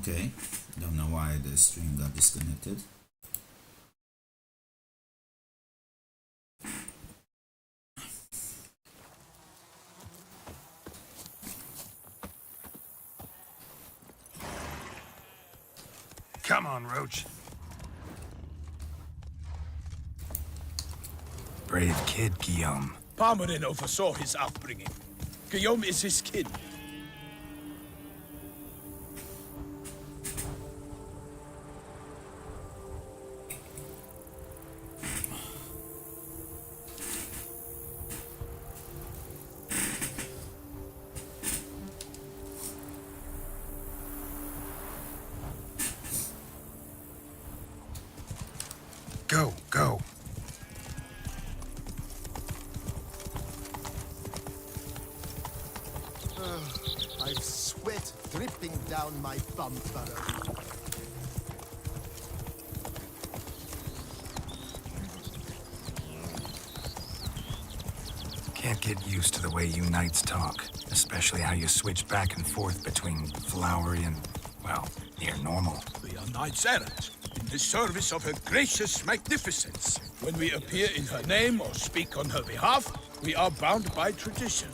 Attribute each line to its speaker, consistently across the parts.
Speaker 1: Okay, don't know why the stream got disconnected.
Speaker 2: Come on, Roach. Brave kid, Guillaume.
Speaker 3: Parmarin oversaw his upbringing. Guillaume is his kin.
Speaker 2: Go, go.
Speaker 4: I've sweat dripping down my bum furrow.
Speaker 2: Can't get used to the way you knights talk, especially how you switch back and forth between flowery and, well, near normal.
Speaker 3: We are knights errant, in the service of her gracious magnificence. When we appear in her name or speak on her behalf, we are bound by tradition.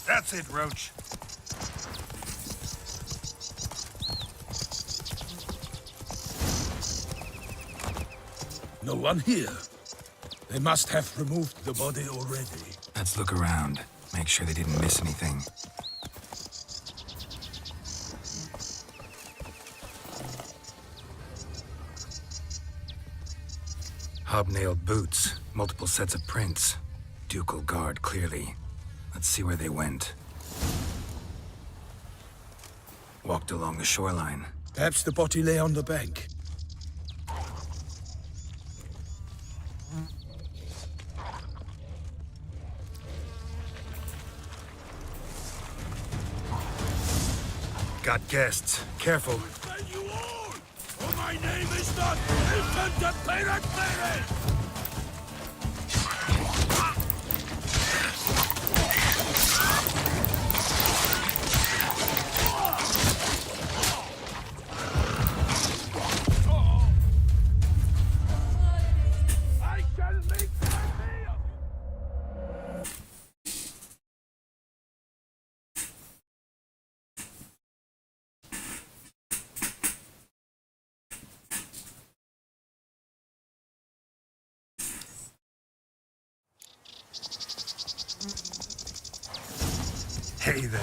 Speaker 2: That's it, Roach.
Speaker 3: No one here. They must have removed the body already.
Speaker 2: Let's look around. Make sure they didn't miss anything. Hobnailed boots, multiple sets of prints. Ducal guard, clearly. Let's see where they went. Walked along the shoreline.
Speaker 3: Perhaps the body lay on the bank.
Speaker 2: Got guests. Careful.
Speaker 3: Defend you all! For my name is not Infant de Peractere! I shall make my meal!
Speaker 2: Hey there.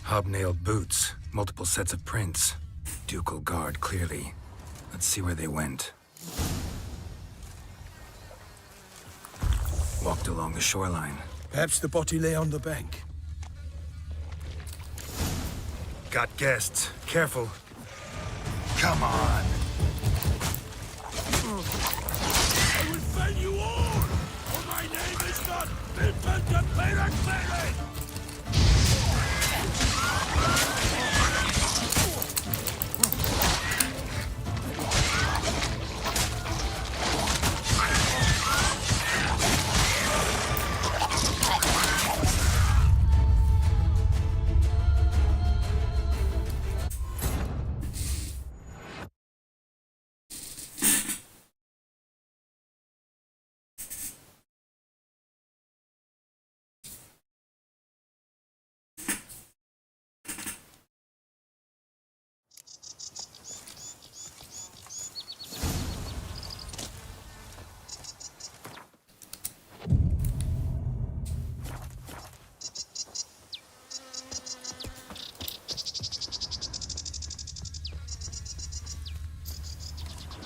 Speaker 2: Hobnailed boots, multiple sets of prints. Ducal guard, clearly. Let's see where they went. Walked along the shoreline.
Speaker 3: Perhaps the body lay on the bank.
Speaker 2: Got guests. Careful. Come on.
Speaker 3: I will fell you all! For my name is not Infant de Peractere!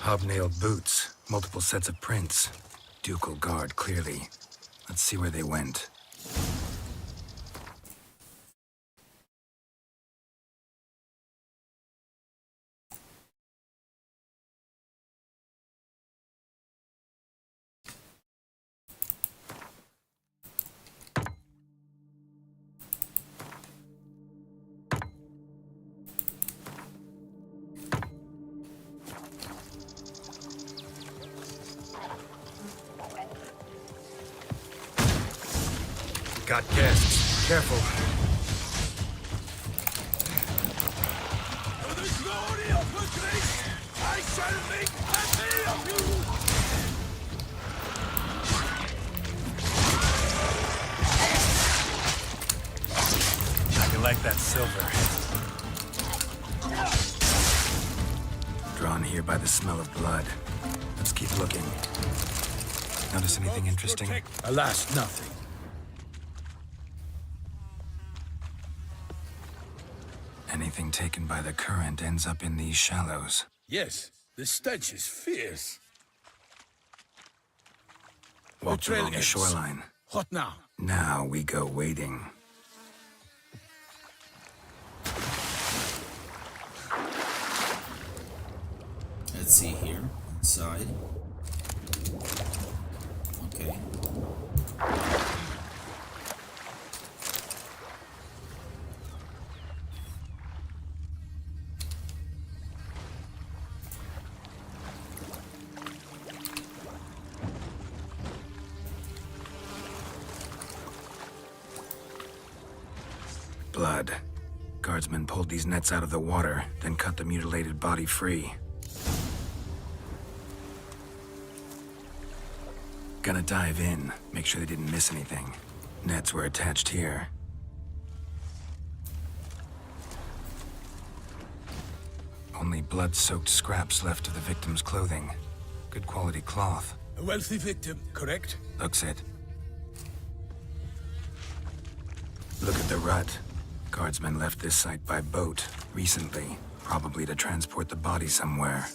Speaker 2: Hobnailed boots, multiple sets of prints. Ducal guard, clearly. Let's see where they went. got guests. Careful.
Speaker 3: For the glory of her grace, I shall make happy of you!
Speaker 2: How you like that silver? Drawn here by the smell of blood. Let's keep looking. Notice anything interesting?
Speaker 3: Alas, nothing.
Speaker 2: Anything taken by the current ends up in these shallows.
Speaker 3: Yes, the stench is fierce.
Speaker 2: Walked
Speaker 3: trail
Speaker 2: along the
Speaker 3: ends.
Speaker 2: shoreline.
Speaker 3: What now?
Speaker 2: Now we go wading.
Speaker 1: Let's see here, inside. Okay.
Speaker 2: Blood. Guardsmen pulled these nets out of the water, then cut the mutilated body free. Gonna dive in, make sure they didn't miss anything. Nets were attached here. Only blood-soaked scraps left of the victim's clothing. Good quality cloth.
Speaker 3: A wealthy victim, correct?
Speaker 2: Looks it. Look at the rut. Guardsmen left this site by boat recently, probably to transport the body somewhere.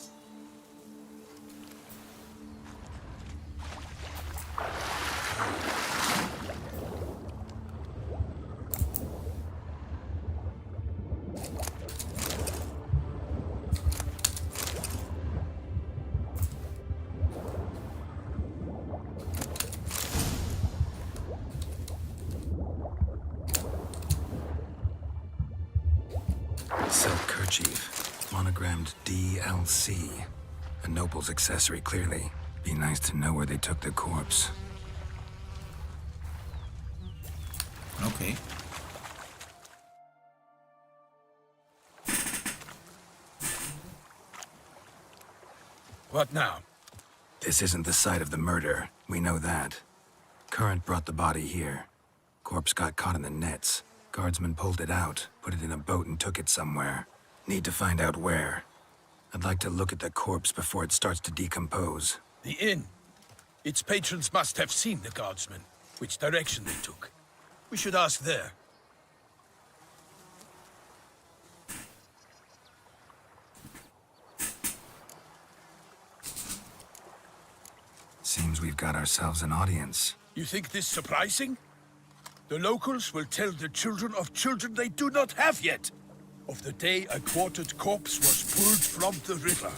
Speaker 2: Silk kerchief, monogrammed DLC. A noble's accessory, clearly. Be nice to know where they took the corpse.
Speaker 1: Okay.
Speaker 3: What now?
Speaker 2: This isn't the site of the murder. We know that. Current brought the body here. Corpse got caught in the nets. Guardsmen pulled it out, put it in a boat and took it somewhere. Need to find out where. I'd like to look at the corpse before it starts to decompose.
Speaker 3: The inn. Its patrons must have seen the guardsmen, which direction they took. We should ask there.
Speaker 2: Seems we've got ourselves an audience.
Speaker 3: You think this surprising? The locals will tell the children of children they do not have yet, of the day a quartered corpse was pulled from the river.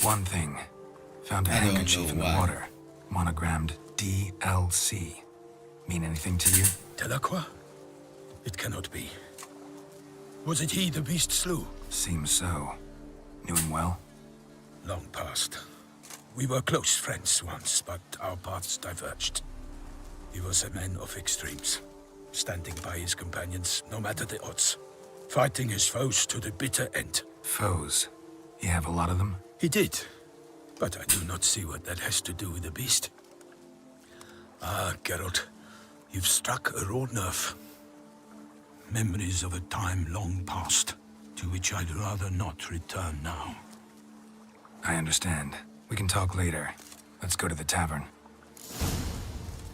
Speaker 2: One thing. Found a
Speaker 1: I don't
Speaker 2: handkerchief
Speaker 1: know
Speaker 2: in the
Speaker 1: why.
Speaker 2: water. Monogrammed DLC. Mean anything to you?
Speaker 3: Delacroix? It cannot be. Was it he the beast slew?
Speaker 2: Seems so. Knew him well?
Speaker 3: Long past. We were close friends once, but our paths diverged. He was a man of extremes, standing by his companions no matter the odds, fighting his foes to the bitter end.
Speaker 2: Foes. You have a lot of them?
Speaker 3: He did, but I do not see what that has to do with the beast. Ah, Geralt, you've struck a raw nerve. Memories of a time long past, to which I'd rather not return now.
Speaker 2: I understand. We can talk later. Let's go to the tavern.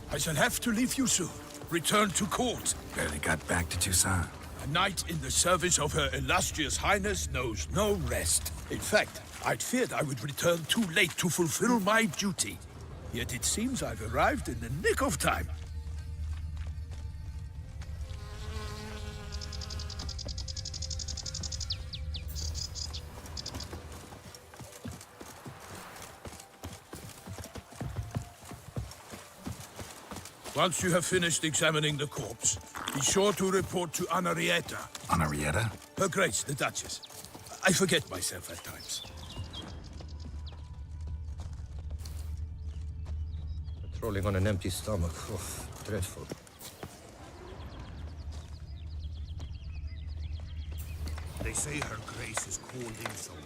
Speaker 3: I shall have to leave you soon. Return to court.
Speaker 2: Barely got back to Toussaint.
Speaker 3: A knight in the service of Her Illustrious Highness knows no rest. In fact, I'd feared I would return too late to fulfill my duty. Yet it seems I've arrived in the nick of time. Once you have finished examining the corpse, be sure to report to Anarietta,
Speaker 2: Anarietta?
Speaker 3: Her Grace, the Duchess. I forget myself at times.
Speaker 5: Trolling on an empty stomach. Oh, dreadful.
Speaker 6: They say her grace is called in someone.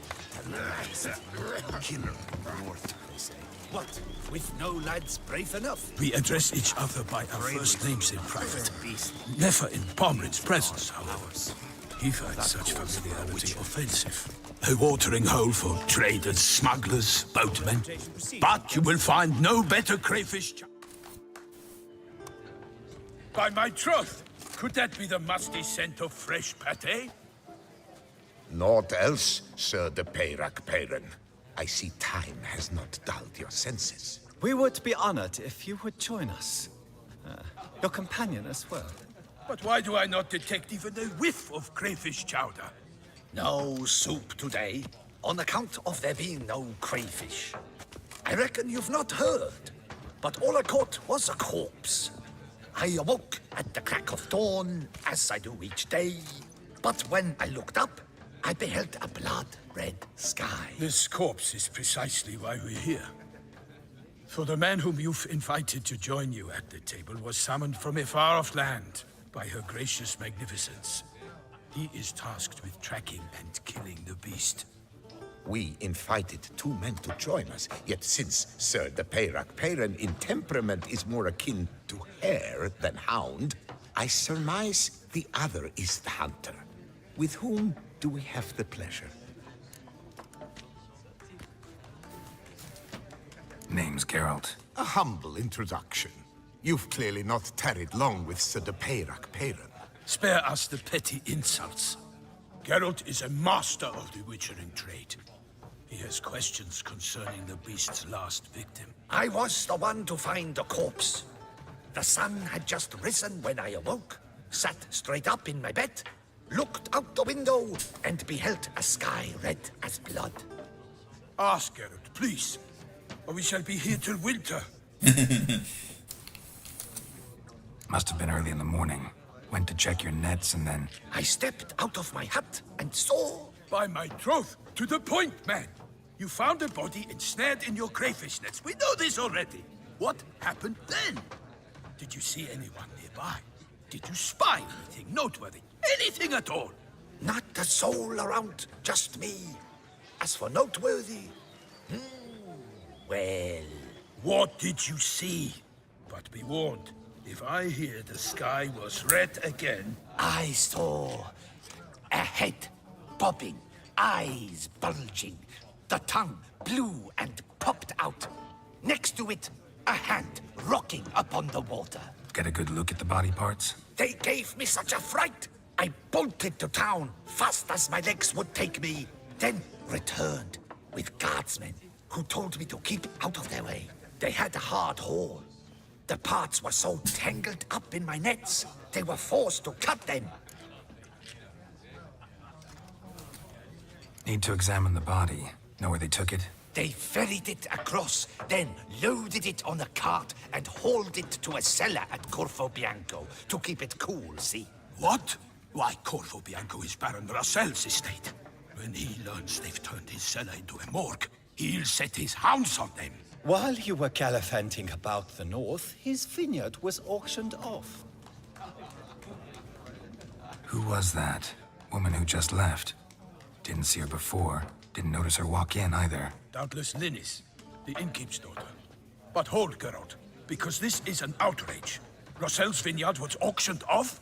Speaker 6: Killer from the north, they say. What? With no lads brave enough?
Speaker 3: We address each other by our first names in private. Never in Pomrin's presence, however. He finds such familiarity offensive. A watering hole for traders, smugglers, boatmen. But you will find no better crayfish. By my troth, could that be the musty scent of fresh pate?
Speaker 6: Naught else, Sir de Peyrac Peyran. I see time has not dulled your senses.
Speaker 7: We would be honored if you would join us. Your companion as well.
Speaker 3: But why do I not detect even a whiff of crayfish chowder?
Speaker 8: No soup today, on account of there being no crayfish. I reckon you've not heard, but all I caught was a corpse. I awoke at the crack of dawn, as I do each day, but when I looked up, I beheld a blood-red sky.
Speaker 3: This corpse is precisely why we're here. For the man whom you've invited to join you at the table was summoned from a far-off land by her gracious magnificence. He is tasked with tracking and killing the beast.
Speaker 6: We invited 2 men to join us, yet since Sir de Peyrac Peyran in temperament is more akin to hare than hound, I surmise the other is the hunter. With whom do we have the pleasure?
Speaker 2: Name's Geralt.
Speaker 4: A humble introduction. You've clearly not tarried long with Sir de Peyrac Peyran.
Speaker 3: Spare us the petty insults. Geralt is a master of the witchering trade. He has questions concerning the beast's last victim.
Speaker 8: I was the one to find the corpse. The sun had just risen when I awoke, sat straight up in my bed, looked out the window, and beheld a sky red as blood.
Speaker 3: Ask Geralt, please, or we shall be here till winter.
Speaker 2: Must have been early in the morning. Went to check your nets and then...
Speaker 8: I stepped out of my hut and saw...
Speaker 3: By my troth, to the point, man. You found a body ensnared in your crayfish nets. We know this already. What happened then? Did you see anyone nearby? Did you spy anything noteworthy? Anything at all?
Speaker 8: Not a soul around, just me. As for noteworthy... well...
Speaker 3: What did you see? But be warned, if I hear the sky was red again...
Speaker 8: I saw a head bobbing, eyes bulging, the tongue blue and popped out. Next to it, a hand rocking upon the water.
Speaker 2: Get a good look at the body parts?
Speaker 8: They gave me such a fright. I bolted to town fast as my legs would take me, then returned with guardsmen who told me to keep out of their way. They had a hard haul. The parts were so tangled up in my nets, they were forced to cut them.
Speaker 2: Need to examine the body. Know where they took it?
Speaker 8: They ferried it across, then loaded it on a cart and hauled it to a cellar at Corvo Bianco to keep it cool, see?
Speaker 3: What? Why, Corvo Bianco is Baron Rossel's estate. When he learns they've turned his cellar into a morgue, he'll set his hounds on them.
Speaker 7: While you were gallivanting about the north, his vineyard was auctioned off.
Speaker 2: Who was that? Woman who just left. Didn't see her before. Didn't notice her walk in either.
Speaker 3: Doubtless Linnis, the innkeep's daughter. But hold, Geralt, because this is an outrage. Rossel's vineyard was auctioned off?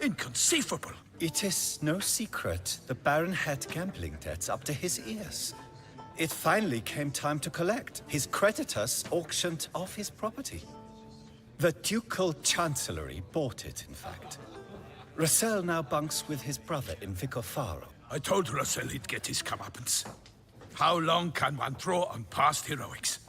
Speaker 3: Inconceivable.
Speaker 7: It is no secret the Baron had gambling debts up to his ears. It finally came time to collect. His creditors auctioned off his property. The Ducal Chancellery bought it, in fact. Rossel now bunks with his brother in Vicofaro.
Speaker 3: I told Rossel he'd get his comeuppance. How long can one draw on past heroics?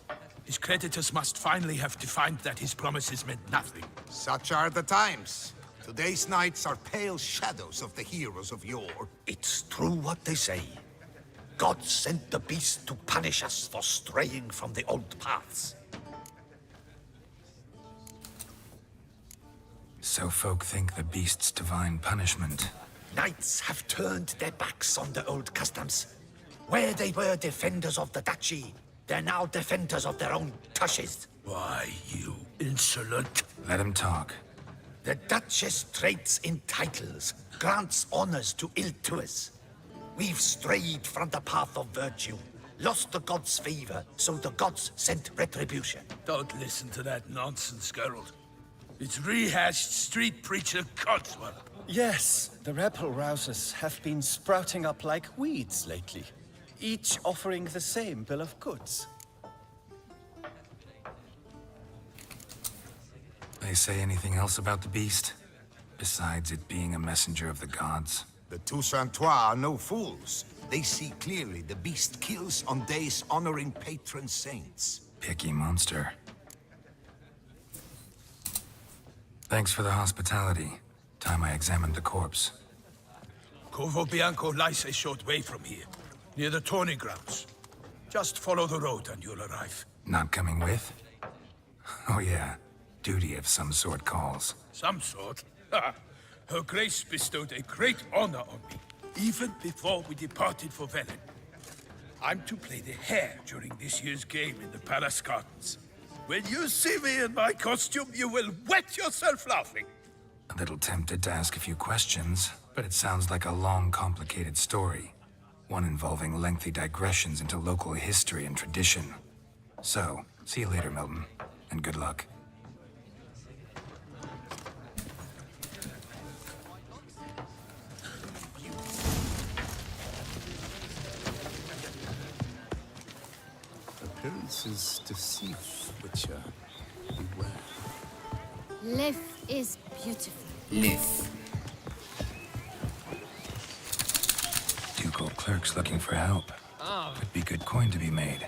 Speaker 3: His creditors must finally have defined that his promises meant nothing.
Speaker 4: Such are the times. Today's knights are pale shadows of the heroes of yore.
Speaker 8: It's true what they say. God sent the beast to punish us for straying from the old paths.
Speaker 2: So folk think the beast's divine punishment.
Speaker 8: Knights have turned their backs on the old customs. Where they were defenders of the duchy, they're now defenders of their own tushes.
Speaker 3: Why, you insolent...
Speaker 2: Let him talk.
Speaker 8: The Duchess trades in titles, grants honors to ill-doers. We've strayed from the path of virtue, lost the gods' favor, so the gods sent retribution.
Speaker 3: Don't listen to that nonsense, Geralt. It's rehashed street preacher Codswell.
Speaker 7: Yes, the rebel rousers have been sprouting up like weeds lately, each offering the same bill of goods.
Speaker 2: They say anything else about the beast? Besides it being a messenger of the gods?
Speaker 4: The Toussaintois are no fools. They see clearly the beast kills on days honoring patron saints.
Speaker 2: Picky monster. Thanks for the hospitality. Time I examined the corpse.
Speaker 3: Corvo Bianco lies a short way from here, near the tourney grounds. Just follow the road and you'll arrive.
Speaker 2: Not coming with? Oh yeah, duty of some sort calls.
Speaker 3: Some sort. Her Grace bestowed a great honor on me, even before we departed for Velen. I'm to play the hare during this year's game in the Palace Gardens. When you see me in my costume, you will wet yourself laughing.
Speaker 2: A little tempted to ask a few questions, but it sounds like a long, complicated story. One involving lengthy digressions into local history and tradition. So, see you later, Milton, and good luck.
Speaker 9: Appearances deceive, Witcher. Beware.
Speaker 10: Lif is beautiful.
Speaker 1: Live.
Speaker 2: Ducal clerk's looking for help. Could be good coin to be made.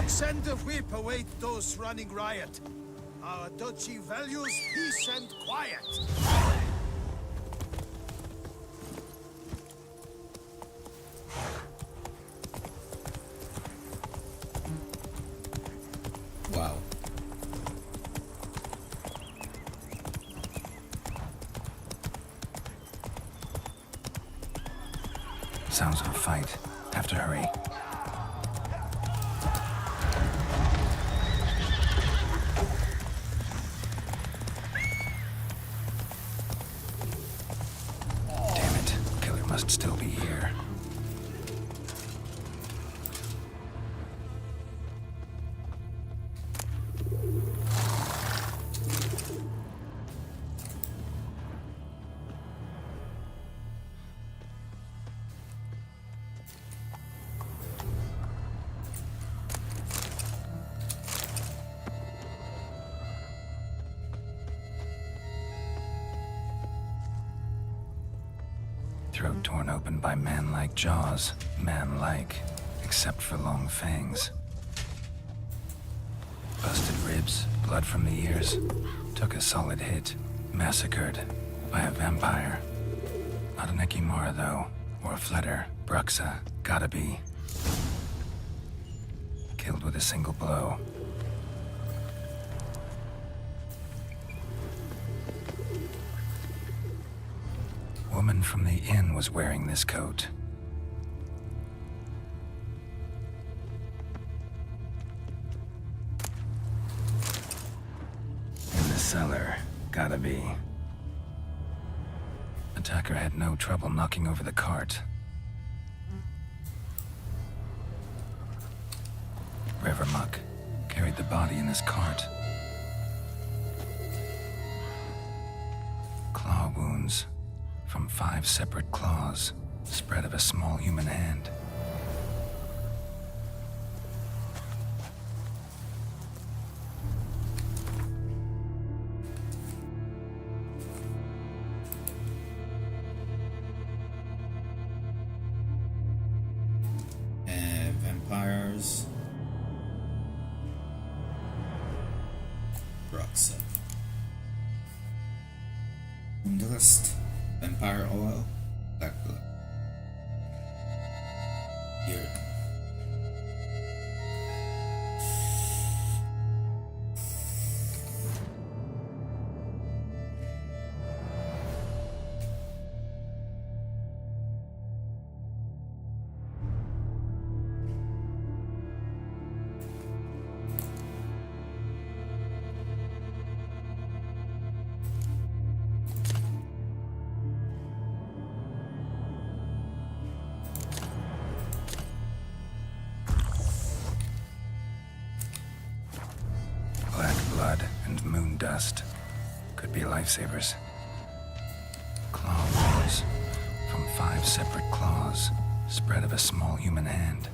Speaker 8: Send a whip await those running riot. Our duchy values peace and quiet.
Speaker 1: Wow.
Speaker 2: Sounds of a fight. Have to hurry. Damn it. Killer must still be here. Throat torn open by man-like jaws. Man-like, except for long fangs. Busted ribs, blood from the ears. Took a solid hit. Massacred by a vampire. Not an Ekimara, though. Or a Fletter. Bruxa. Gotta be. Killed with a single blow. Woman from the inn was wearing this coat. In the cellar. Gotta be. Attacker had no trouble knocking over the cart. Rivermuck carried the body in his cart. Claw wounds from 5 separate claws, spread of a small human hand.
Speaker 1: Vampires. Bruxa. Moondust, vampire oil, black blood. Here.
Speaker 2: Black blood and moon dust. Could be lifesavers. Claw wounds from 5 separate claws, spread of a small human hand.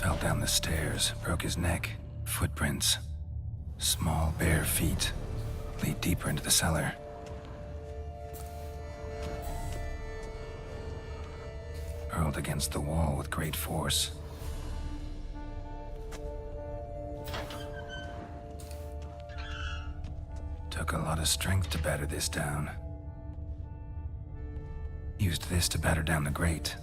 Speaker 2: Fell down the stairs, broke his neck. Footprints. Small bare feet lead deeper into the cellar. Hurled against the wall with great force. Took a lot of strength to batter this down. Used this to batter down the grate.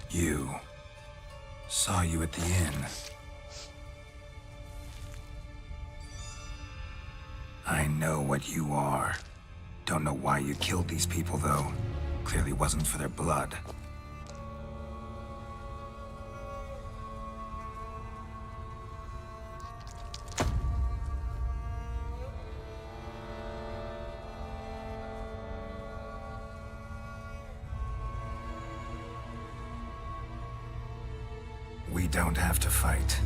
Speaker 2: You. Saw you at the inn. I know what you are. Don't know why you killed these people, though. Clearly wasn't for their blood. We don't have to fight.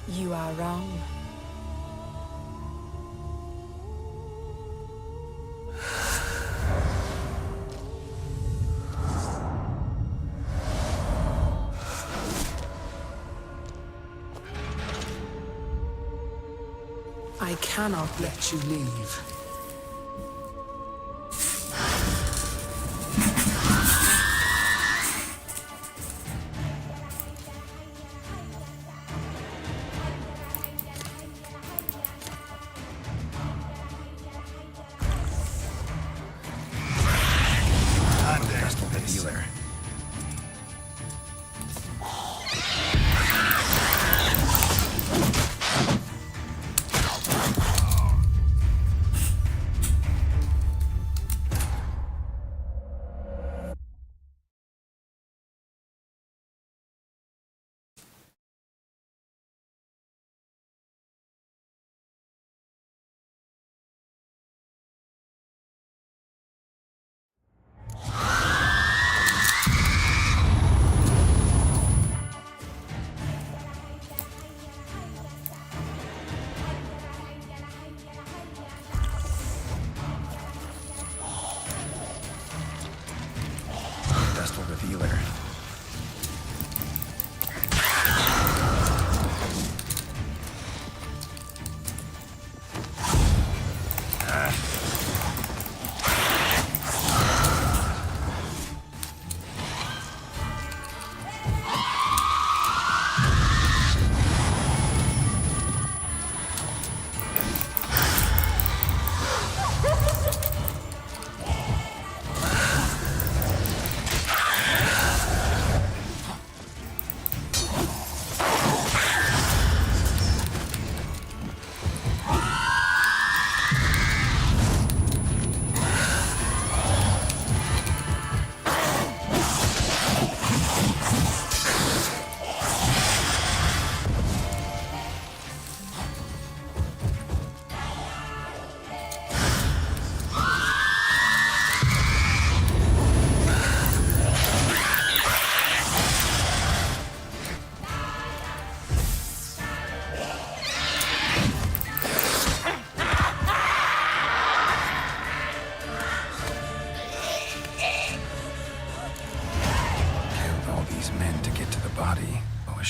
Speaker 11: You are wrong. I cannot let you leave.
Speaker 2: Healer. Dustal Revealer.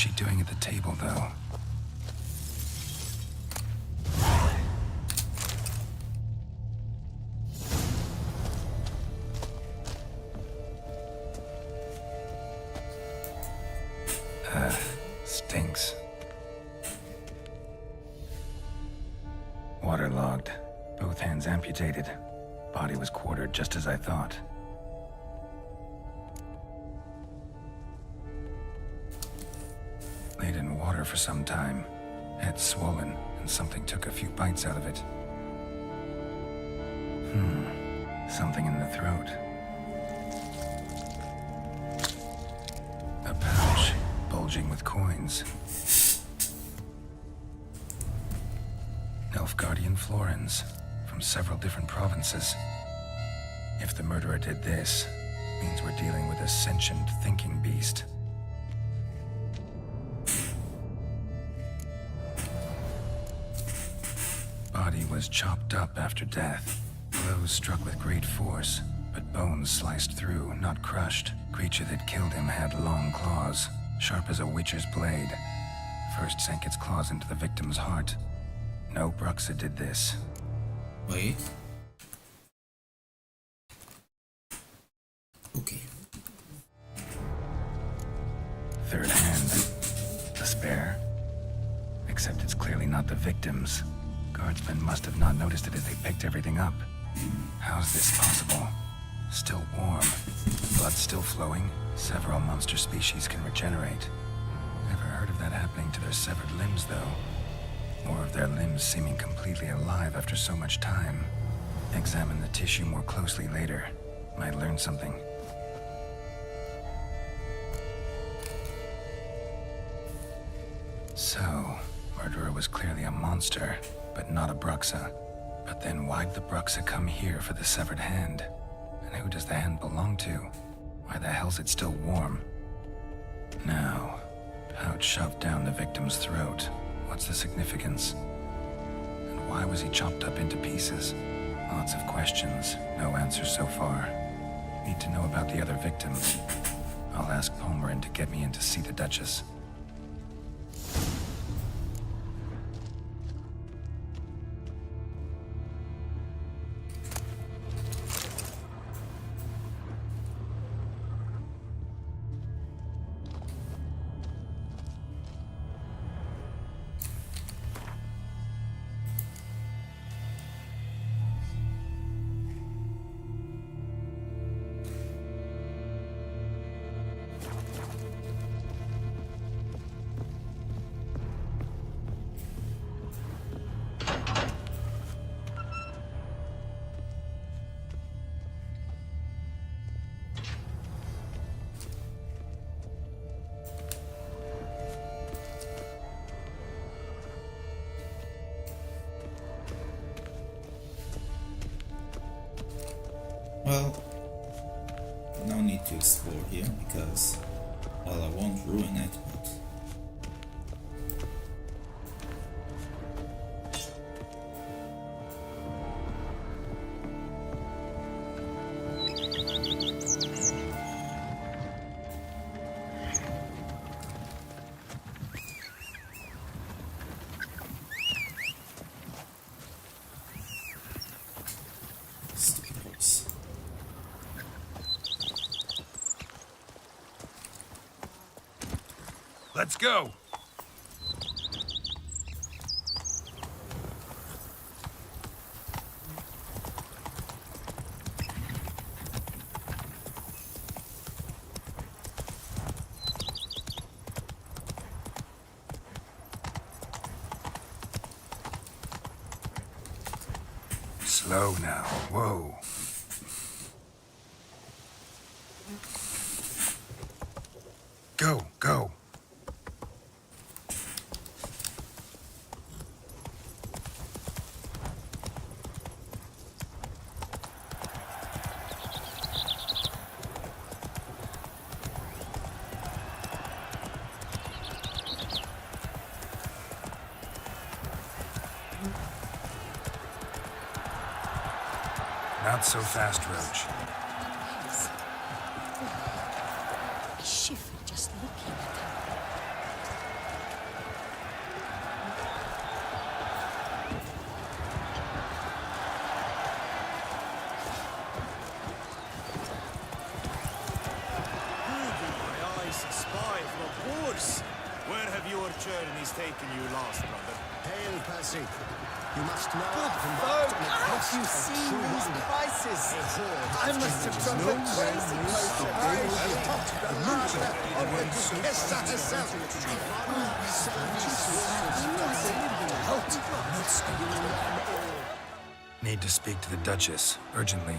Speaker 2: she doing at the table, though? Stinks. Waterlogged. Both hands amputated. Body was quartered just as I thought. Laid in water for some time. Head swollen, and something took a few bites out of it. Something in the throat. A pouch, bulging with coins. Nilfgaardian florins, from several different provinces. If the murderer did this, means we're dealing with a sentient thinking beast. Body was chopped up after death. Blows struck with great force, but bones sliced through, not crushed. Creature that killed him had long claws, sharp as a witcher's blade. First sank its claws into the victim's heart. No Bruxa did this.
Speaker 1: Wait. Okay.
Speaker 2: Third hand. The spare. Except it's clearly not the victim's. Guardsmen must have not noticed it as they picked everything up. How's this possible? Still warm. Blood still flowing. Several monster species can regenerate. Never heard of that happening to their severed limbs, though. Or of their limbs seeming completely alive after so much time. Examine the tissue more closely later. Might learn something. So, murderer was clearly a monster, but not a Bruxa. But then why'd the Bruxa come here for the severed hand? And who does the hand belong to? Why the hell's it still warm? Now, pouch shoved down the victim's throat. What's the significance? And why was he chopped up into pieces? Lots of questions, no answers so far. Need to know about the other victims. I'll ask Palmerin to get me in to see the Duchess.
Speaker 1: Well, no need to explore here because, well, I won't ruin it, but... Stupid horse.
Speaker 3: Let's go!
Speaker 2: Slow now. Whoa. Go, go. Not so fast, Roach.
Speaker 10: I shiver just looking at her.
Speaker 4: journey's taken you last, brother?
Speaker 5: Hail, Percy. You must know
Speaker 7: Good folk, have you seen these prices? I must have drunk a crazy potion. I have talked the master of the Duchessa herself.
Speaker 2: Need to speak to the Duchess, urgently.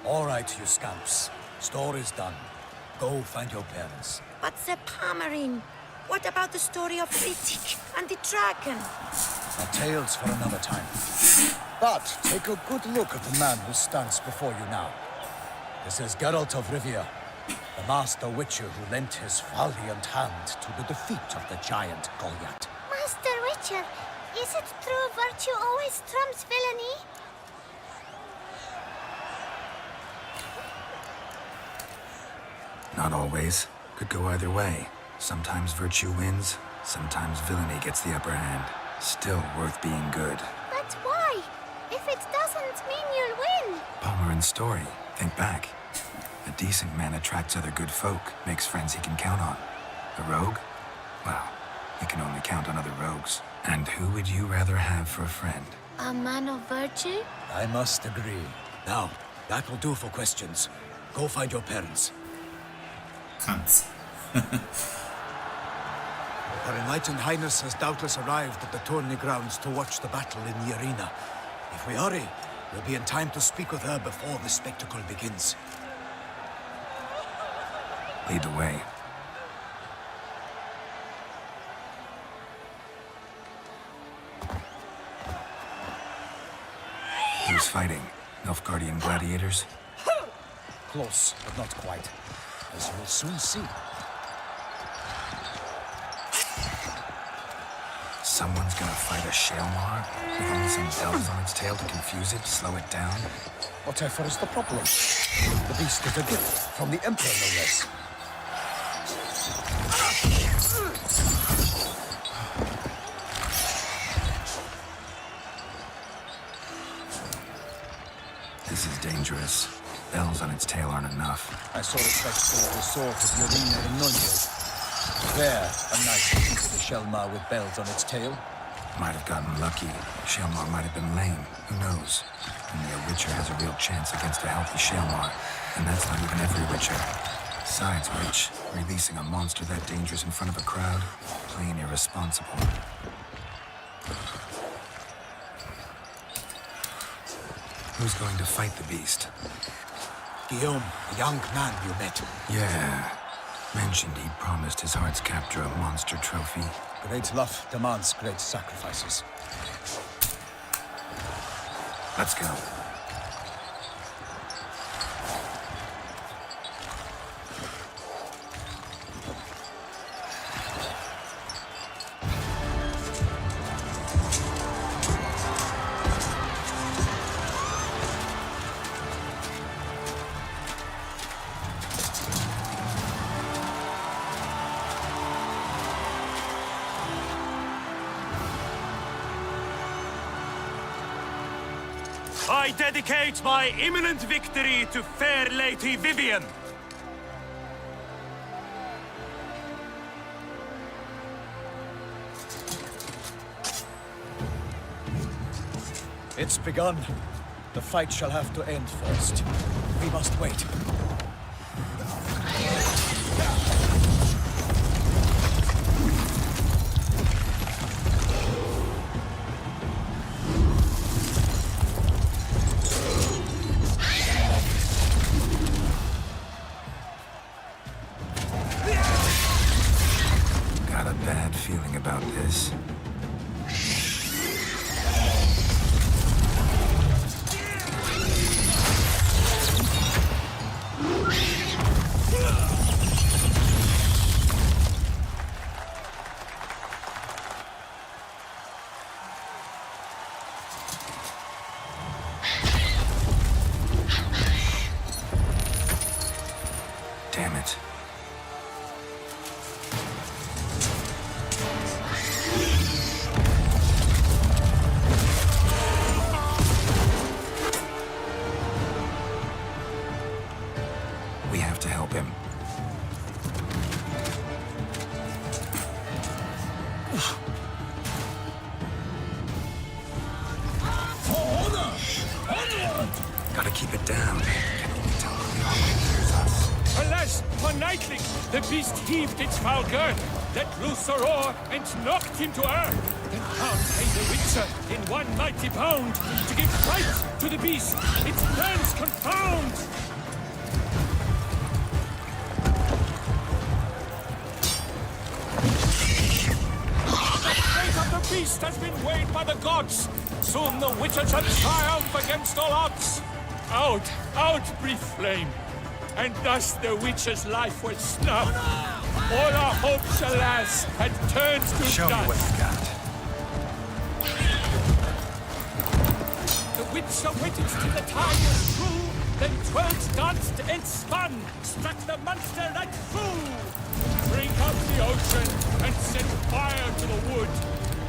Speaker 8: All right, you scamps. Story's done. Go find your parents.
Speaker 10: But the Palmerine, what about the story of Rittik and the dragon?
Speaker 8: A tale's for another time. But take a good look at the man who stands before you now. This is Geralt of Rivia, the master witcher who lent his valiant hand to the defeat of the giant Goliath.
Speaker 10: Master Witcher, is it true virtue always trumps villainy?
Speaker 2: Not always. Could go either way. Sometimes virtue wins, sometimes villainy gets the upper hand. Still worth being good.
Speaker 10: But why? If it doesn't mean you'll win.
Speaker 2: Palmerin's story. Think back. A decent man attracts other good folk, makes friends he can count on. A rogue? Well, he can only count on other rogues. And who would you rather have for a friend?
Speaker 10: A man of virtue?
Speaker 8: I must agree. Now, that will do for questions. Go find your parents.
Speaker 1: Cunts.
Speaker 8: Her Enlightened Highness has doubtless arrived at the tourney grounds to watch the battle in the arena. If we hurry, we'll be in time to speak with her before the spectacle begins.
Speaker 2: Lead the way. Who's fighting? Nilfgaardian gladiators?
Speaker 8: Close, but not quite. As you will soon see.
Speaker 2: Someone's gonna fight a Shaelmar with only some bells on its tail to confuse it, slow it down?
Speaker 8: Whatever is the problem? The beast is a gift from the Emperor, no less.
Speaker 2: This is dangerous. Bells on its tail aren't enough.
Speaker 8: I saw it fetch the sword of the arena in Nunez. There, a knight defeated a Shaelmar with bells on its tail.
Speaker 2: Might have gotten lucky. Shaelmar might have been lame. Who knows? Only a Witcher has a real chance against a healthy Shaelmar. And that's not even every Witcher. Besides which, releasing a monster that dangerous in front of a crowd, plain irresponsible. Who's going to fight the beast?
Speaker 8: Guillaume, the young man you met.
Speaker 2: Yeah. Mentioned he'd promised his heart's captor a monster trophy.
Speaker 8: Great love demands great sacrifices.
Speaker 2: Let's go.
Speaker 12: I dedicate my imminent victory to fair Lady Vivian.
Speaker 8: It's begun. The fight shall have to end first. We must wait.
Speaker 2: Got a bad feeling about this. Damn it. We have to help him. keep it down. Can only tell when the army hears us.
Speaker 12: Alas, for Nightling, the beast heaved its foul girth, let loose a roar, and knocked him to earth. Then down came the Witcher in one mighty bound, to give fright to the beast, its plans confound. The fate of the beast has been weighed by the gods. Soon the Witcher shall triumph against all odds. Out, out, brief flame. And thus the Witcher's life was snuffed. All our hopes, alas, had turned to
Speaker 2: Show me
Speaker 12: dust.
Speaker 2: what you got.
Speaker 12: The Witcher waited till the time was through, then twirled, danced, and spun, struck the monster right through. Drink up the ocean and set fire to the wood,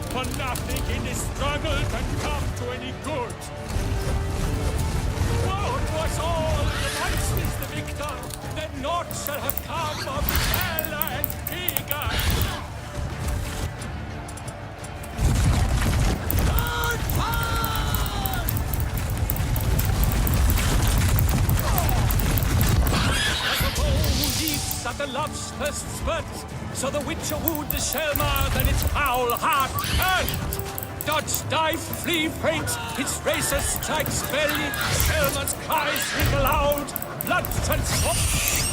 Speaker 12: for nothing in this struggle can come to any good. Woe to us all, once is the victor, then naught shall have come of Hela and Vigar. At the love's first spurt, so the Witcher wooed the Shelmar, then its foul heart hurt. Dodge, dive, flee, faint, its racer strikes belly, Shelmar's cries ring aloud, blood transforms.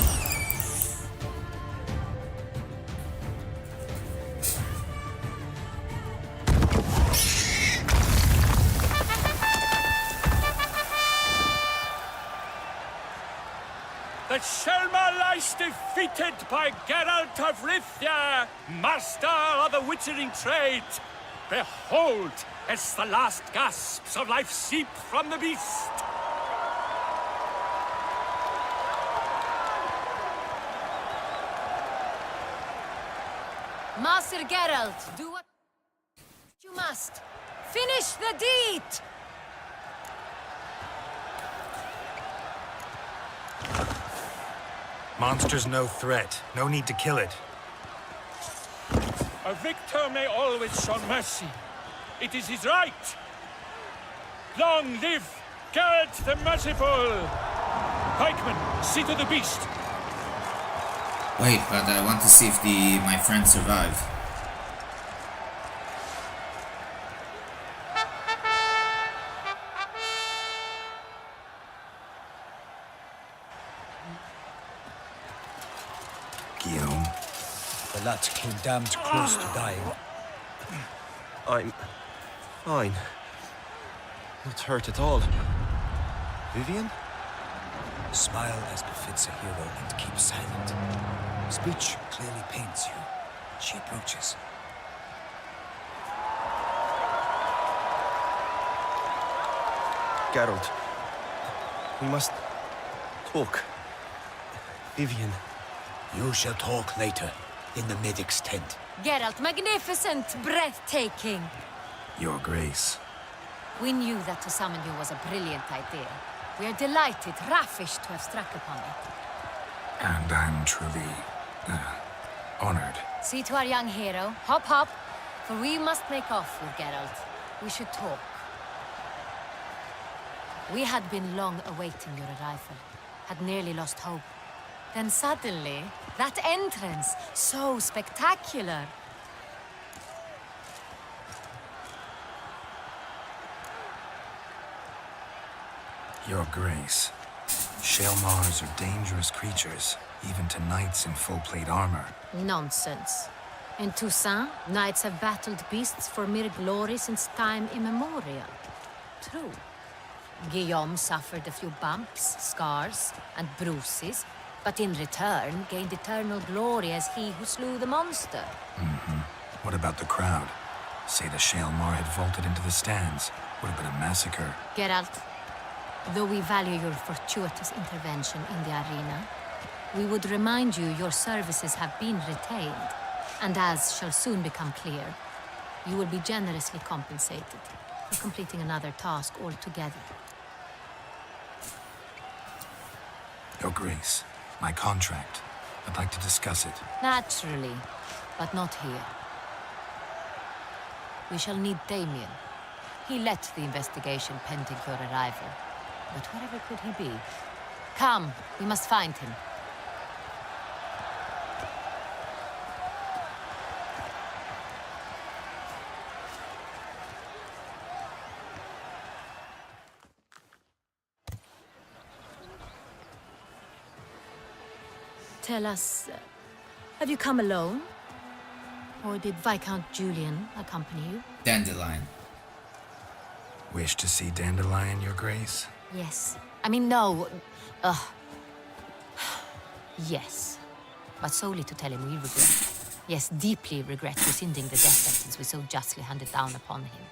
Speaker 12: The Shelmar lies defeated by Geralt of Rivia, master of the witchering trade. Behold, as the last gasps of life seep from the beast.
Speaker 10: Master Geralt, do what you must. Finish the deed!
Speaker 2: Monster's no threat. No need to kill it.
Speaker 12: A victor may always show mercy. It is his right. Long live Geralt the Merciful! Pikeman, see to the beast.
Speaker 1: Wait, but I want to see if my friend survived.
Speaker 2: Guillaume.
Speaker 8: The lad came damned close to dying.
Speaker 13: I'm fine. Not hurt at all. Vivian?
Speaker 8: Smile as befits a hero and keep silent. Speech clearly pains you. She approaches.
Speaker 13: Geralt. We must talk. Vivian.
Speaker 8: You shall talk later, in the medic's tent.
Speaker 10: Geralt, magnificent, breathtaking.
Speaker 2: Your Grace.
Speaker 10: We knew that to summon you was a brilliant idea. We are delighted, ravished to have struck upon it.
Speaker 2: And I'm truly, honored.
Speaker 10: See to our young hero. Hop, hop. For we must make off with Geralt. We should talk. We had been long awaiting your arrival. Had nearly lost hope. Then suddenly, that entrance, so spectacular.
Speaker 2: Your Grace. Shelmars are dangerous creatures, even to knights in full-plate armor.
Speaker 10: Nonsense. In Toussaint, knights have battled beasts for mere glory since time immemorial. True. Guillaume suffered a few bumps, scars, and bruises, but in return gained eternal glory as he who slew the monster.
Speaker 2: What about the crowd? Say the Shelmar had vaulted into the stands. Would have been a massacre.
Speaker 10: Geralt, though we value your fortuitous intervention in the arena, we would remind you your services have been retained, and as shall soon become clear, you will be generously compensated for completing another task altogether.
Speaker 2: Your Grace, my contract. I'd like to discuss it.
Speaker 10: Naturally, but not here. We shall need Damien. He led the investigation pending your arrival. But wherever could he be? Come, we must find him. Tell us, have you come alone? Or did Viscount Julian accompany you?
Speaker 1: Dandelion.
Speaker 2: Wish to see Dandelion, Your Grace?
Speaker 10: Yes. I mean, no. Yes. But solely to tell him we regret. Yes, deeply regret rescinding the death sentence we so justly handed down upon him.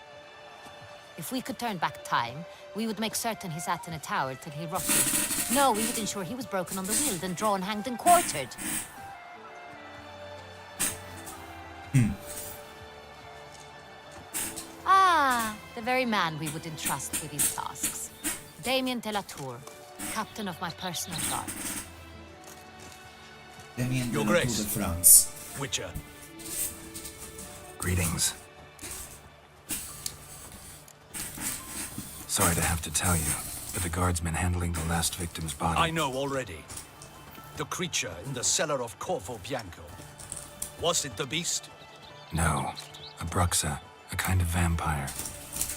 Speaker 10: If we could turn back time, we would make certain he sat in a tower till he rotted. No, we would ensure he was broken on the wheel, then drawn, hanged, and quartered. Ah, the very man we would entrust with these tasks. Damien de la Tour, captain of my personal guard.
Speaker 1: Damien de
Speaker 8: Your
Speaker 1: la Tour
Speaker 8: Grace.
Speaker 1: de France.
Speaker 8: Witcher.
Speaker 2: Greetings. Sorry to have to tell you, but the guardsman handling the last victim's body...
Speaker 8: I know already. The creature in the cellar of Corvo Bianco. Was it the beast?
Speaker 2: No, a Bruxa, a kind of vampire.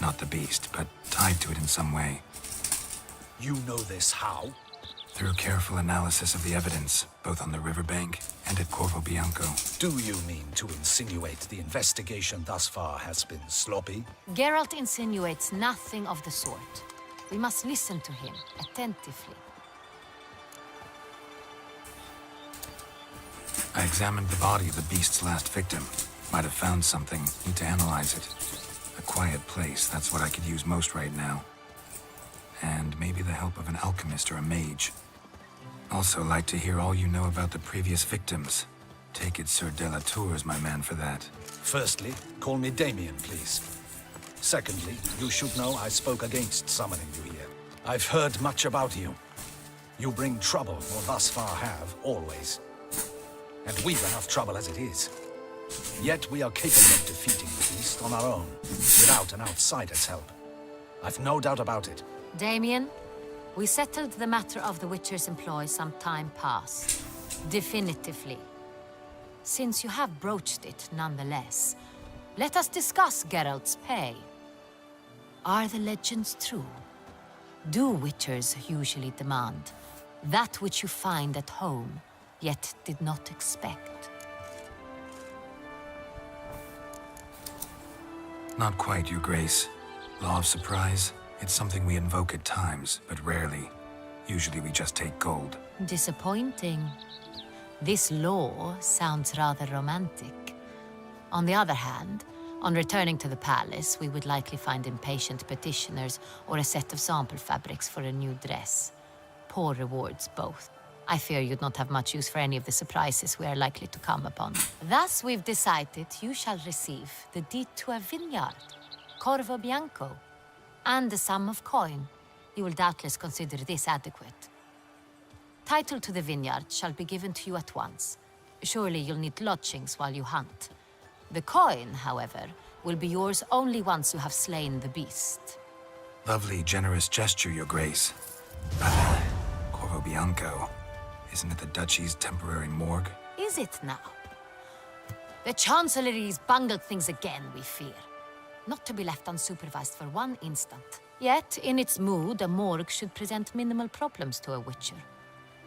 Speaker 2: Not the beast, but tied to it in some way.
Speaker 8: You know this how?
Speaker 2: Through careful analysis of the evidence, both on the riverbank and at Corvo Bianco.
Speaker 8: Do you mean to insinuate the investigation thus far has been sloppy?
Speaker 10: Geralt insinuates nothing of the sort. We must listen to him attentively.
Speaker 2: I examined the body of the beast's last victim. Might have found something. Need to analyze it. A quiet place, that's what I could use most right now. And maybe the help of an alchemist or a mage. Also like to hear all you know about the previous victims. Take it Sir de la Tour is my man for that.
Speaker 8: Firstly, call me Damien, please. Secondly, you should know I spoke against summoning you here. I've heard much about you. You bring trouble, or thus far have, always. And we've enough trouble as it is. Yet we are capable of defeating the beast on our own, without an outsider's help. I've no doubt about it.
Speaker 10: Damien, we settled the matter of the Witcher's employ some time past. Definitively. Since you have broached it nonetheless, let us discuss Geralt's pay. Are the legends true? Do Witchers usually demand that which you find at home, yet did not expect?
Speaker 2: Not quite, Your Grace. Law of surprise, it's something we invoke at times, but rarely. Usually we just take gold.
Speaker 10: Disappointing. This law sounds rather romantic. On the other hand, on returning to the palace, we would likely find impatient petitioners or a set of sample fabrics for a new dress. Poor rewards, both. I fear you'd not have much use for any of the surprises we are likely to come upon. Thus, we've decided you shall receive the deed to a vineyard, Corvo Bianco, and the sum of coin. You will doubtless consider this adequate. Title to the vineyard shall be given to you at once. Surely you'll need lodgings while you hunt. The coin, however, will be yours only once you have slain the beast.
Speaker 2: Lovely, generous gesture, Your Grace. Corvo Bianco. Isn't it the Duchy's temporary morgue?
Speaker 10: Is it now? The Chancellery's bungled things again, we fear. Not to be left unsupervised for one instant. Yet, in its mood, a morgue should present minimal problems to a Witcher.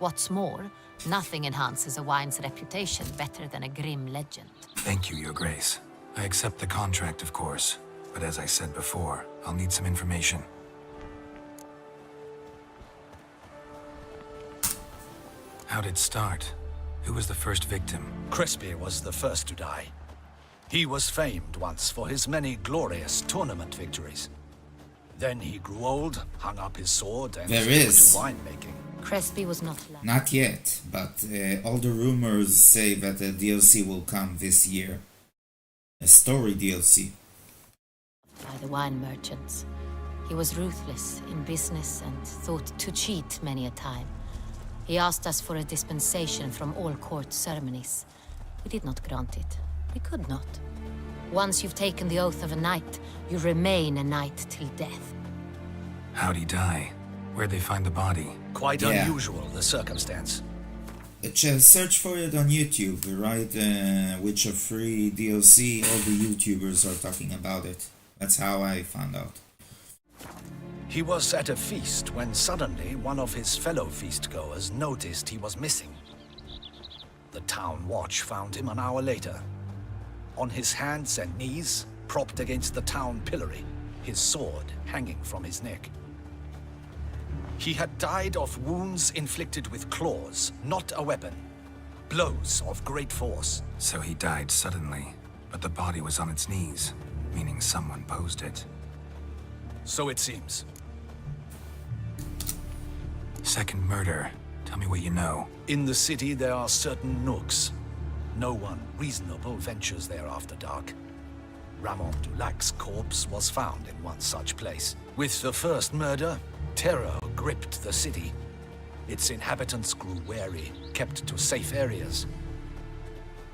Speaker 10: What's more, nothing enhances a wine's reputation better than a grim legend.
Speaker 2: Thank you, Your Grace. I accept the contract, of course. But as I said before, I'll need some information. How'd it start? Who was the first victim?
Speaker 8: Crespi was the first to die. He was famed once for his many glorious tournament victories. Then he grew old, hung up his sword, and
Speaker 1: There
Speaker 8: took
Speaker 1: is.
Speaker 8: to winemaking.
Speaker 10: Crespi was not left.
Speaker 1: Not yet, but all the rumors say that a DLC will come this year. A story DLC.
Speaker 10: By the wine merchants. He was ruthless in business and thought to cheat many a time. He asked us for a dispensation from all court ceremonies. We did not grant it. We could not. Once you've taken the oath of a knight, you remain a knight till death.
Speaker 2: How'd he die? Where'd they find the body?
Speaker 8: Quite
Speaker 1: Yeah.
Speaker 8: unusual, the circumstance.
Speaker 1: Search for it on YouTube, right? Witcher 3 DLC, all the YouTubers are talking about it. That's how I found out.
Speaker 8: He was at a feast when suddenly one of his fellow feastgoers noticed he was missing. The town watch found him an hour later. On his hands and knees, propped against the town pillory, his sword hanging from his neck. He had died of wounds inflicted with claws, not a weapon. Blows of great force.
Speaker 2: So he died suddenly, but the body was on its knees, meaning someone posed it.
Speaker 8: So it seems.
Speaker 2: Second murder. Tell me what you know.
Speaker 8: In the city there are certain nooks. No one reasonable ventures there after dark. Ramon Dulac's corpse was found in one such place. With the first murder, terror gripped the city. Its inhabitants grew wary, kept to safe areas.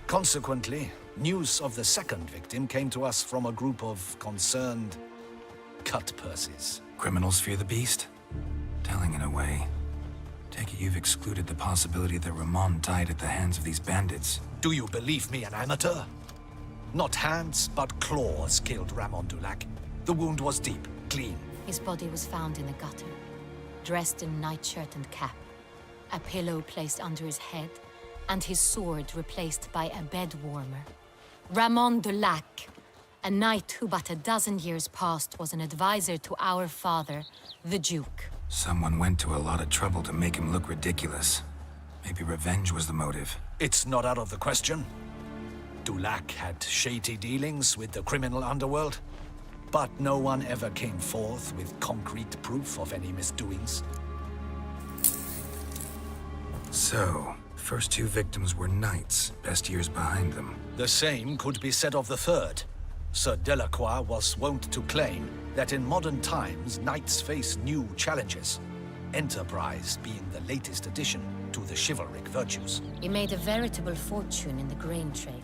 Speaker 8: Consequently, news of the second victim came to us from a group of concerned cut-purses.
Speaker 2: Criminals fear the beast? Telling in a way. Take it you've excluded the possibility that Ramon died at the hands of these bandits.
Speaker 8: Do you believe me an amateur? Not hands, but claws killed Ramon Dulac. The wound was deep, clean.
Speaker 10: His body was found in a gutter, dressed in nightshirt and cap, a pillow placed under his head, and his sword replaced by a bed warmer. Ramon Dulac, a knight who but a dozen years past was an advisor to our father, the Duke.
Speaker 2: Someone went to a lot of trouble to make him look ridiculous. Maybe revenge was the motive.
Speaker 8: It's not out of the question. Dulac had shady dealings with the criminal underworld, but no one ever came forth with concrete proof of any misdoings.
Speaker 2: So, first two victims were knights, best years behind them.
Speaker 8: The same could be said of the third. Sir Delacroix was wont to claim that in modern times, knights face new challenges, enterprise being the latest addition to the chivalric virtues.
Speaker 10: He made a veritable fortune in the grain trade.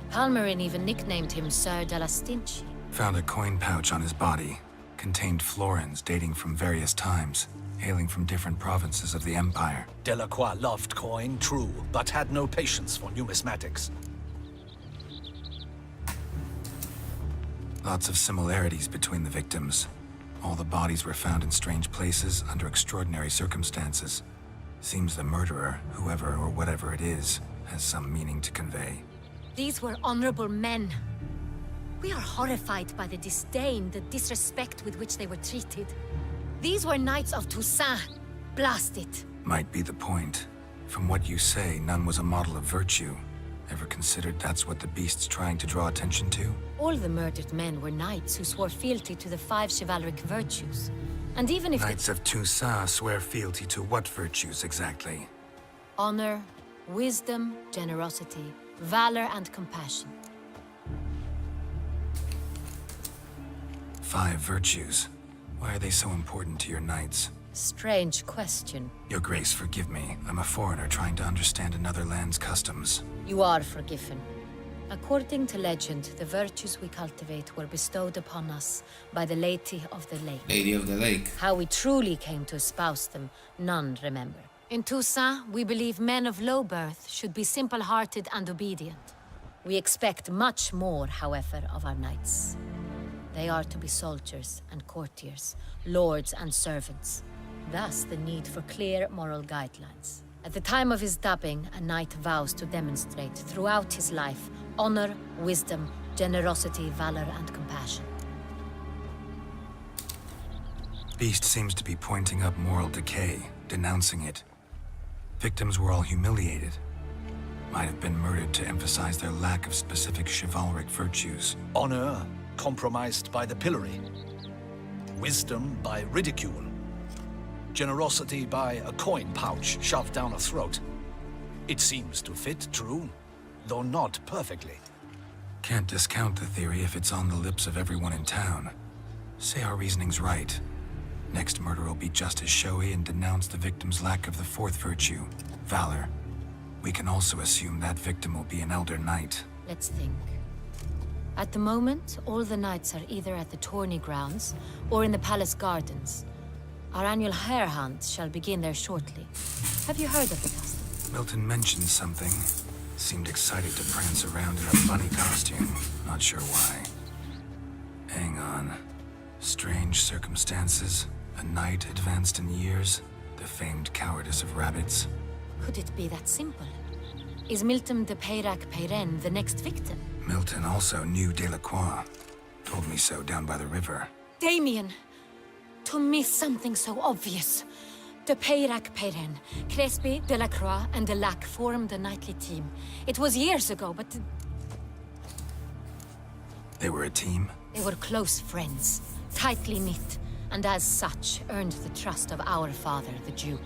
Speaker 10: Palmerin even nicknamed him Sir de la Stinchi.
Speaker 2: Found a coin pouch on his body. Contained florins dating from various times, hailing from different provinces of the Empire.
Speaker 8: Delacroix loved coin, true, but had no patience for numismatics.
Speaker 2: Lots of similarities between the victims. All the bodies were found in strange places under extraordinary circumstances. Seems the murderer, whoever or whatever it is, has some meaning to convey.
Speaker 10: These were honorable men. We are horrified by the disdain, the disrespect with which they were treated. These were knights of Toussaint. Blast it.
Speaker 2: Might be the point. From what you say, none was a model of virtue. Ever considered that's what the beast's trying to draw attention to?
Speaker 10: All the murdered men were knights who swore fealty to the 5 chivalric virtues. And even if
Speaker 2: Knights of Toussaint swear fealty to what virtues exactly?
Speaker 10: honor, wisdom, generosity, valor, and compassion.
Speaker 2: 5 virtues. Why are they so important to your knights?
Speaker 10: Strange question.
Speaker 2: Your Grace, forgive me. I'm a foreigner trying to understand another land's customs.
Speaker 10: You are forgiven. According to legend, the virtues we cultivate were bestowed upon us by the Lady of the Lake.
Speaker 1: Lady of the Lake.
Speaker 10: How we truly came to espouse them, none remember. In Toussaint, we believe men of low birth should be simple-hearted and obedient. We expect much more, however, of our knights. They are to be soldiers and courtiers, lords and servants. Thus, the need for clear moral guidelines. At the time of his dubbing, a knight vows to demonstrate throughout his life honor, wisdom, generosity, valor, and compassion.
Speaker 2: Beast seems to be pointing up moral decay, denouncing it. Victims were all humiliated. Might have been murdered to emphasize their lack of specific chivalric virtues.
Speaker 8: Honor compromised by the pillory. Wisdom by ridicule. Generosity by a coin pouch shoved down a throat. It seems to fit, true, though not perfectly.
Speaker 2: Can't discount the theory if it's on the lips of everyone in town. Say our reasoning's right. Next murder will be just as showy and denounce the victim's lack of the 4th virtue, valor. We can also assume that victim will be an elder knight.
Speaker 10: Let's think. At the moment, all the knights are either at the tourney grounds or in the palace gardens. Our annual hare hunt shall begin there shortly. Have you heard of the custom?
Speaker 2: Milton mentioned something. Seemed excited to prance around in a bunny costume. Not sure why. Hang on. Strange circumstances. A knight advanced in years. The famed cowardice of rabbits.
Speaker 10: Could it be that simple? Is Milton de Peyrac Peyren the next victim?
Speaker 2: Milton also knew Delacroix. Told me so down by the river.
Speaker 10: Damien! To miss something so obvious. De Peyrac Peyren, Crespi, Delacroix, and Delac formed a knightly team. It was years ago, but
Speaker 2: They were a team?
Speaker 10: they were close friends, tightly knit, and as such earned the trust of our father, the Duke.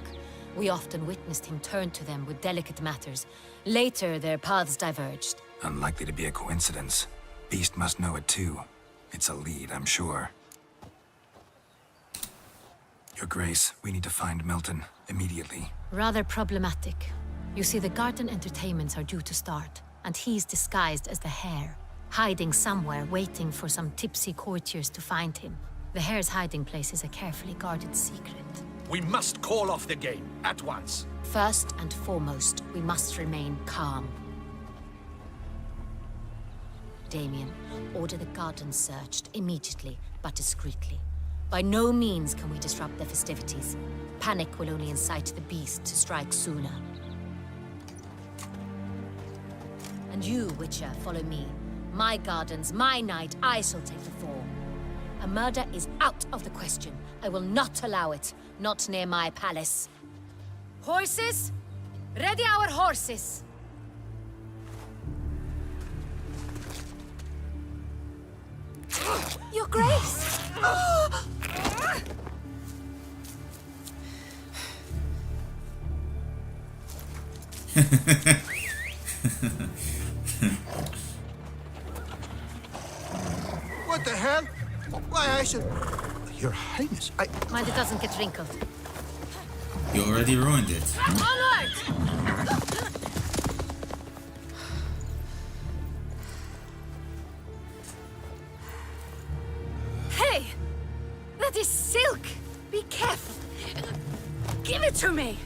Speaker 10: We often witnessed him turn to them with delicate matters. Later, their paths diverged.
Speaker 2: Unlikely to be a coincidence. Beast must know it too. It's a lead, I'm sure. Your Grace, we need to find Milton. Immediately.
Speaker 10: Rather problematic. You see, the garden entertainments are due to start, and he's disguised as the hare, hiding somewhere, waiting for some tipsy courtiers to find him. The hare's hiding place is a carefully guarded secret.
Speaker 8: We must call off the game at once.
Speaker 10: First and foremost, we must remain calm. Damien, order the garden searched immediately, but discreetly. By no means can we disrupt the festivities. Panic will only incite the beast to strike sooner. And you, Witcher, follow me. My gardens, my night, I shall take the fall. A murder is out of the question. I will not allow it. Not near my palace. Horses? Ready our horses! Your Grace!
Speaker 4: What the hell? Why, I should... Your Highness,
Speaker 10: Mind it doesn't get wrinkled.
Speaker 1: You already ruined it.
Speaker 10: Onward! Hey! That is silk! Be careful! Give it to me!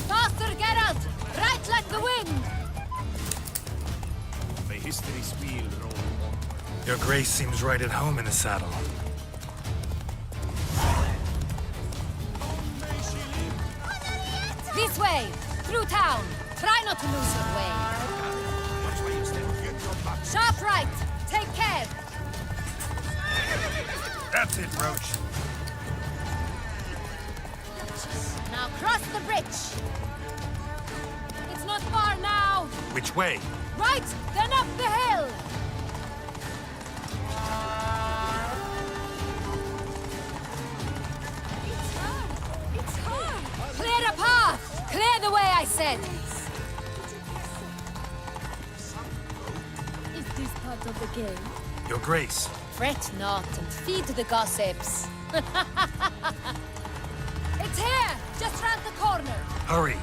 Speaker 10: Faster, Geralt! Right like the wind!
Speaker 5: May history's wheel roll on.
Speaker 2: Your Grace seems right at home in the saddle.
Speaker 10: This way! Through town! Try not to lose your way! Sharp right! Take care!
Speaker 2: That's it, Roach.
Speaker 10: Now cross the bridge! It's not far now!
Speaker 2: Which way?
Speaker 10: Right, then up the hill! It's hard! Clear a path! Clear the way, I said! Is this part of the game?
Speaker 2: Your Grace.
Speaker 10: Fret not and feed the gossips. It's here! Just round the corner!
Speaker 2: Hurry.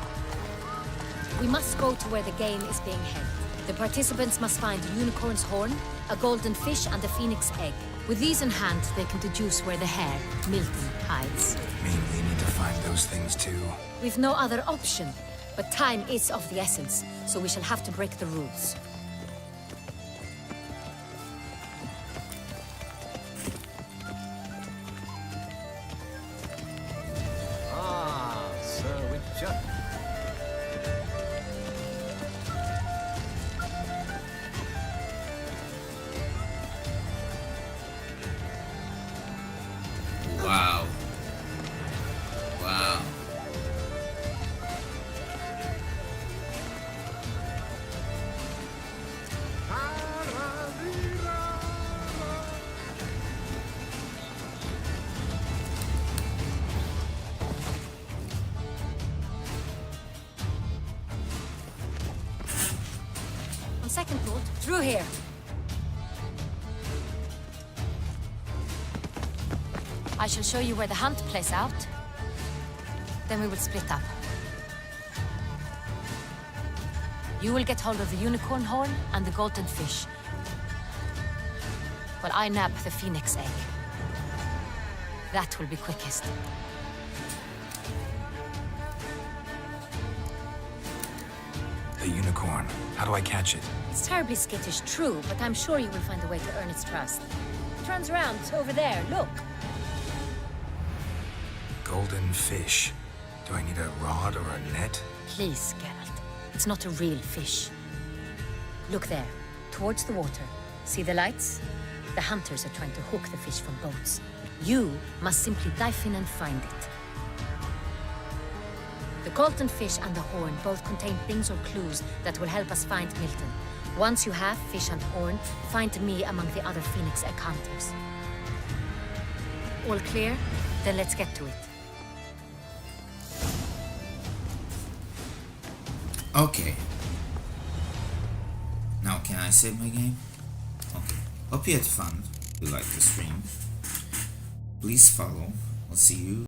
Speaker 10: We must go to where the game is being held. The participants must find a unicorn's horn, a golden fish, and a phoenix egg. With these in hand, they can deduce where the hare, Milton, hides.
Speaker 2: Mean we need to find those things too.
Speaker 10: We've no other option, but time is of the essence, so we shall have to break the rules.
Speaker 5: Ah, Sir Witcher.
Speaker 1: Wow. Wow.
Speaker 10: On second thought, through here. I shall show you where the hunt plays out. Then we will split up. You will get hold of the unicorn horn and the golden fish, while I nab the phoenix egg. That will be quickest.
Speaker 2: The unicorn. How do I catch it?
Speaker 10: It's terribly skittish, true, but I'm sure you will find a way to earn its trust. It runs around over there, look.
Speaker 2: Golden fish. Do I need a rod or a net?
Speaker 10: Please, Geralt. It's not a real fish. Look there, towards the water. See the lights? The hunters are trying to hook the fish from boats. You must simply dive in and find it. The golden fish and the horn both contain things or clues that will help us find Milton. Once you have fish and horn, find me among the other Phoenix Egg hunters. All clear? Then let's get to it.
Speaker 1: Okay. Now can I save my game? Okay. Hope you had fun. If you liked the stream, please follow. I'll see you